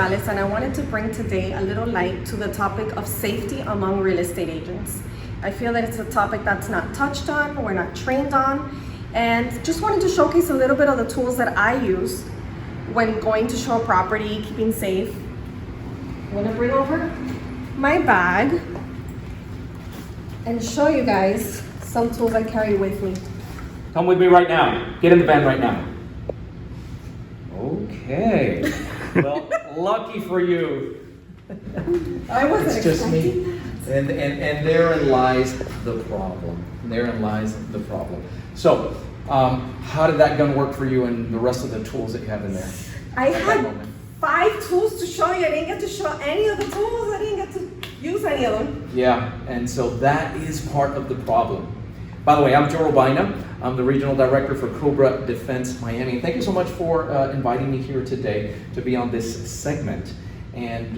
Doralis, and I wanted to bring today a little light to the topic of safety among real estate agents. I feel that it's a topic that's not touched on, we're not trained on, and just wanted to showcase a little bit of the tools that I use when going to show a property, keeping safe. I'm gonna bring over my bag and show you guys some tools I carry with me. Come with me right now. Get in the van right now. Okay. Well, lucky for you. I wasn't It's just expecting me. And therein lies the problem. Therein lies the problem. So, how did that gun work for you and the rest of the tools that you have in there? I had 5 tools to show you. I didn't get to show any of the tools. I didn't get to use any of them. Yeah, and so that is part of the problem. By the way, I'm Joe Robaina. I'm the Regional Director for Cobra Defense Miami. And thank you so much for inviting me here today to be on this segment and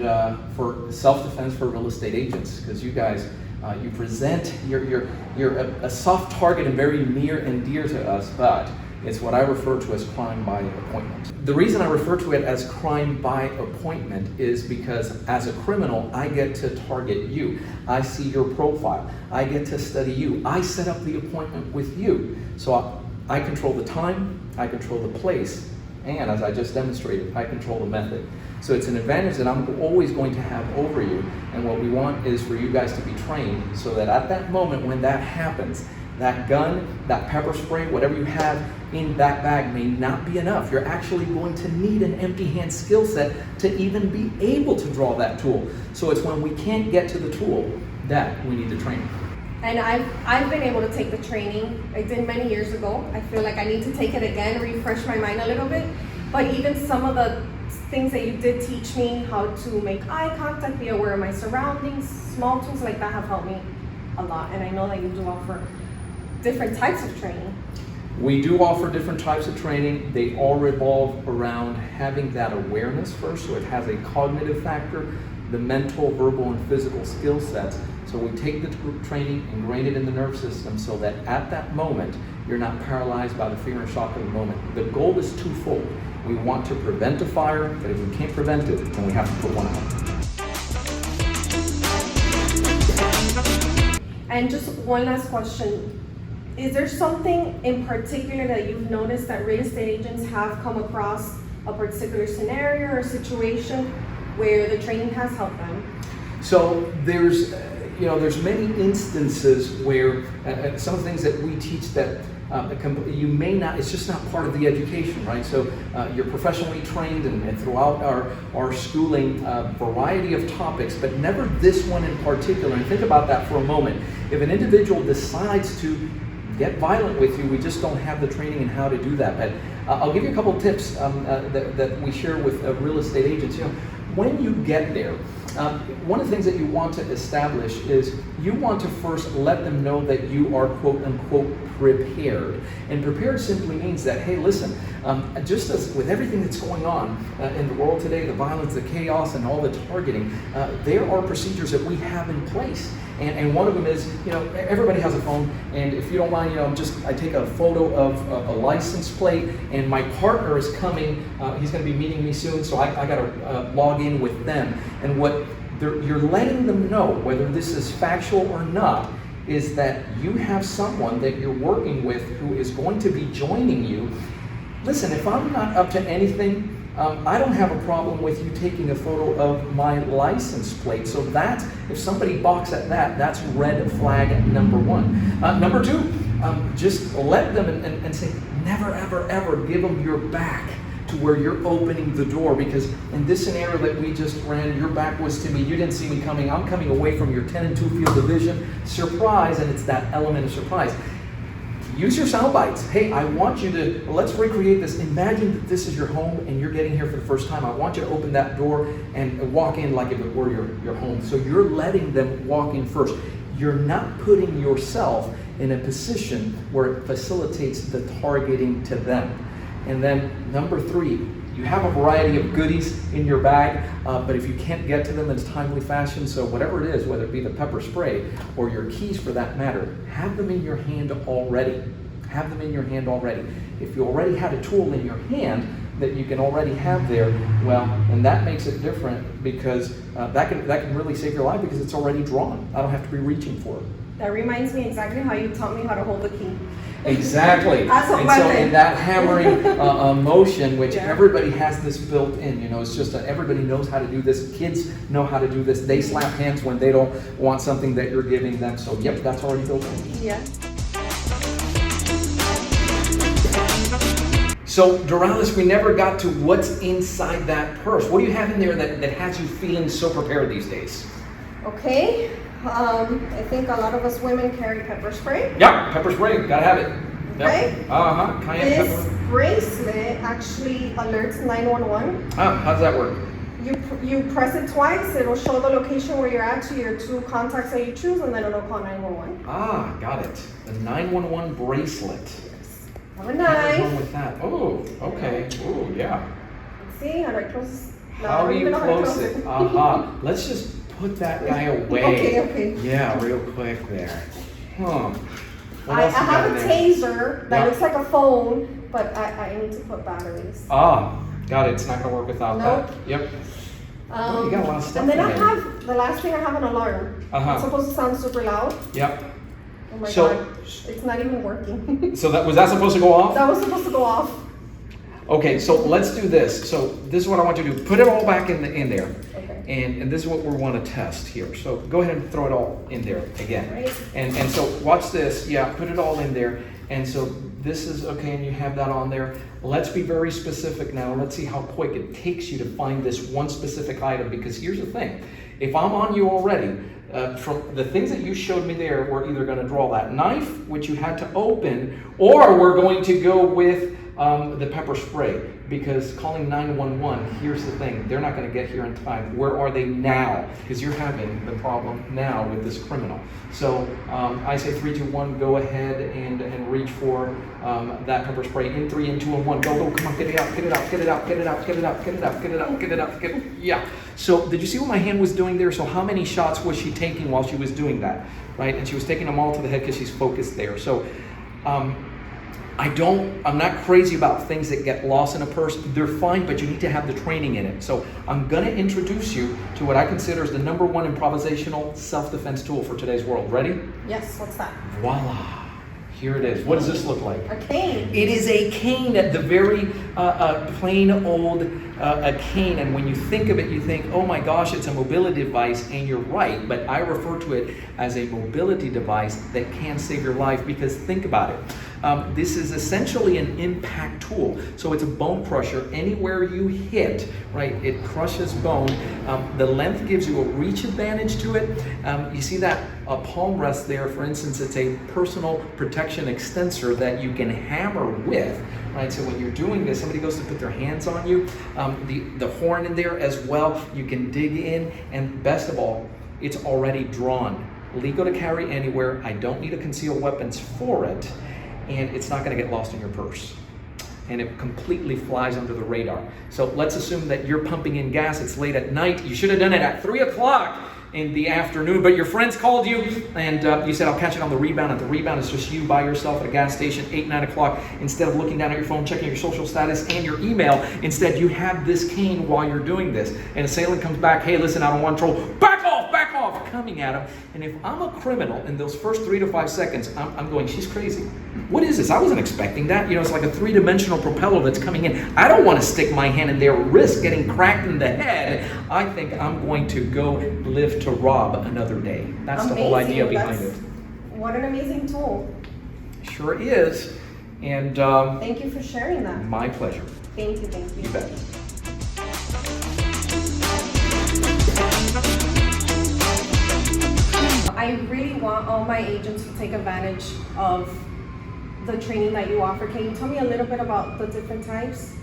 for self-defense for real estate agents, because you guys, you present, you're a soft target and very near and dear to us, but it's what I refer to as crime by appointment. The reason I refer to it as crime by appointment is because as a criminal, I get to target you. I see your profile. I get to study you. I set up the appointment with you. So I control the time, I control the place, and as I just demonstrated, I control the method. So it's an advantage that I'm always going to have over you. And what we want is for you guys to be trained so that at that moment when that happens, that gun, that pepper spray, whatever you have in that bag may not be enough. You're actually going to need an empty hand skill set to even be able to draw that tool. So it's when we can't get to the tool that we need the training. And I've been able to take the training I did many years ago. I feel like I need to take it again, refresh my mind a little bit. But even some of the things that you did teach me, how to make eye contact, be aware of my surroundings, small tools like that have helped me a lot. And I know that you do offer different types of training. We do offer different types of training. They all revolve around having that awareness first, so it has a cognitive factor, the mental, verbal, and physical skill sets. So we take the training, ingrain it in the nerve system so that at that moment, you're not paralyzed by the fear and shock of the moment. The goal is twofold. We want to prevent a fire, but if we can't prevent it, then we have to put one out. And just one last question. Is there something in particular that you've noticed that real estate agents have come across a particular scenario or situation where the training has helped them? So there's many instances where some of the things that we teach that you may not, it's just not part of the education, right? So you're professionally trained and throughout our schooling, variety of topics, but never this one in particular. And think about that for a moment. If an individual decides to get violent with you, we just don't have the training in how to do that. But I'll give you a couple tips that we share with real estate agents. When you get there, one of the things that you want to establish is you want to first let them know that you are quote unquote prepared. And prepared simply means that, hey, listen, just as with everything that's going on in the world today, the violence, the chaos, and all the targeting, there are procedures that we have in place. And one of them is, everybody has a phone, and if you don't mind, I take a photo of a license plate, and my partner is coming, he's going to be meeting me soon, so I got to log in with them. And what you're letting them know, whether this is factual or not, is that you have someone that you're working with who is going to be joining you. Listen, if I'm not up to anything, I don't have a problem with you taking a photo of my license plate. So that, if somebody balks at that, that's red flag number 1. Number 2, just let them and say, never, ever, ever give them your back to where you're opening the door, because in this scenario that we just ran, your back was to me, you didn't see me coming, I'm coming away from your 10 and 2 field of vision, surprise, and it's that element of surprise. Use your sound bites. Hey, I want you to, let's recreate this. Imagine that this is your home and you're getting here for the first time. I want you to open that door and walk in like if it were your home. So you're letting them walk in first. You're not putting yourself in a position where it facilitates the targeting to them. And then number 3, you have a variety of goodies in your bag, but if you can't get to them in a timely fashion, so whatever it is, whether it be the pepper spray or your keys for that matter, have them in your hand already. Have them in your hand already. If you already had a tool in your hand, that you can already have there, well, and that makes it different because that can really save your life because it's already drawn. I don't have to be reaching for it. That reminds me exactly how you taught me how to hold the key. Exactly. As a And so weapon. in that hammering motion, which Yeah. everybody has this built in, it's just everybody knows how to do this. Kids know how to do this. They slap hands when they don't want something that you're giving them. So yep, that's already built in. Yeah. So Doralis, we never got to what's inside that purse. What do you have in there that has you feeling so prepared these days? Okay. I think a lot of us women carry pepper spray. Yep, pepper spray, gotta have it. Yep. Okay. Cayenne This pepper. bracelet actually alerts 911. How does that work? You press it twice, it'll show the location where you're at to your two contacts that you choose, and then it'll call 911. Got it. The 911 bracelet. Have a What's wrong knife. with that? Oh, okay. Oh, yeah. Let's see, how do I close? No, I How don't do you even know how to close it? Let's just put that guy away. Okay. Yeah, real quick there. Huh. What I else you got have in a there? taser that Yeah. looks like a phone, but I need to put batteries. Got it. It's not gonna work without Nope. that. Yep. Oh, you got a lot of stuff And then in I there. have, the last thing I have an alarm. It's supposed to sound super loud. Yep. Oh my So- God, it's not even working. So was that supposed to go off? That was supposed to go off. Okay, so let's do this. So this is what I want you to do. Put it all back in there. Okay. And this is what we want to test here. So go ahead and throw it all in there again. Right. And so watch this. Yeah, put it all in there. And so this is okay, and you have that on there. Let's be very specific now. Let's see how quick it takes you to find this one specific item, because here's the thing. If I'm on you already, from the things that you showed me there, we're either going to draw that knife, which you had to open, or we're going to go with the pepper spray, because calling 911, here's the thing, they're not going to get here in time. Where are they now? Because you're having the problem now with this criminal. So I say 3, 2, 1, go ahead and reach for that pepper spray in 3, and 2, and 1. Go, come on, get it out, get it out, get it out, get it out, get it out, get it out, get it out, get it out, get it. Yeah. So did you see what my hand was doing there? So how many shots was she taking while she was doing that, right? And she was taking them all to the head because she's focused there. So I'm not crazy about things that get lost in a purse. They're fine, but you need to have the training in it. So I'm going to introduce you to what I consider is the #1 improvisational self-defense tool for today's world. Ready? Yes, what's that? Voila. Here it is. What does this look like? A cane. It is a cane, the very plain old a cane. And when you think of it, you think, oh my gosh, it's a mobility device. And you're right, but I refer to it as a mobility device that can save your life, because think about it. This is essentially an impact tool. So it's a bone crusher. Anywhere you hit, right, it crushes bone. The length gives you a reach advantage to it. You see that palm rest there, for instance, it's a personal protection extensor that you can hammer with, right? So when you're doing this, somebody goes to put their hands on you, the horn in there as well, you can dig in, and best of all, it's already drawn. Legal to carry anywhere. I don't need a concealed weapons for it. And it's not going to get lost in your purse. And it completely flies under the radar. So let's assume that you're pumping in gas, it's late at night. You should have done it at 3 o'clock in the afternoon, but your friends called you and you said, I'll catch it on the rebound. And the rebound is just you by yourself at a gas station, 8, 9 o'clock. Instead of looking down at your phone, checking your social status and your email, instead you have this cane while you're doing this. And assailant comes back, hey, listen, I don't want trouble. Back off, coming at him. And if I'm a criminal, in those first 3 to 5 seconds, I'm going, she's crazy. What is this? I wasn't expecting that. It's like a 3-dimensional propeller that's coming in. I don't want to stick my hand in there, risk getting cracked in the head. I think I'm going to go live to rob another day. That's the whole idea behind it. What an amazing tool. Sure is. And thank you for sharing that. My pleasure. Thank you. You bet. I really want all my agents to take advantage of the training that you offer. Can you tell me a little bit about the different types?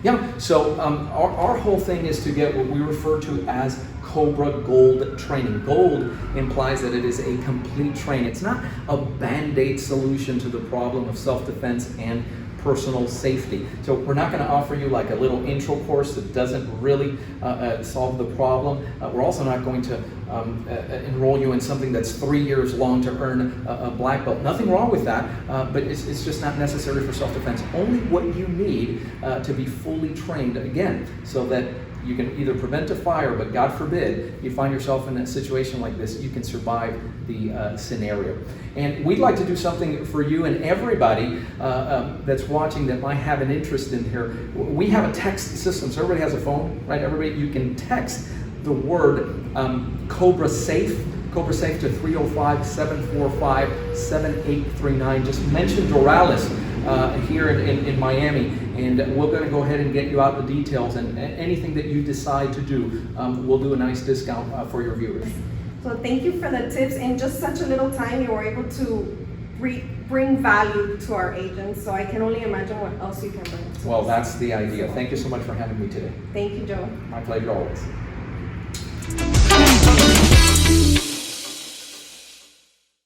Yeah, so our whole thing is to get what we refer to as Cobra Gold training. Gold implies that it is a complete training. It's not a band-aid solution to the problem of self-defense and personal safety. So we're not going to offer you like a little intro course that doesn't really solve the problem. We're also not going to enroll you in something that's 3 years long to earn a black belt. Nothing wrong with that, but it's just not necessary for self-defense. Only what you need to be fully trained, again, so that you can either prevent a fire, but God forbid you find yourself in a situation like this, you can survive the scenario. And we'd like to do something for you and everybody that's watching that might have an interest in here. We have a text system, so everybody has a phone, right? Everybody, you can text the word Cobra Safe to 305-745-7839. Just mention Doralis here in Miami, and we're going to go ahead and get you out the details, and anything that you decide to do, we'll do a nice discount for your viewers. So thank you for the tips. In just such a little time, you were able to bring value to our agents. So I can only imagine what else you can bring. Well, that's the idea. Thank you so much for having me today. Thank you, Joe. My pleasure always.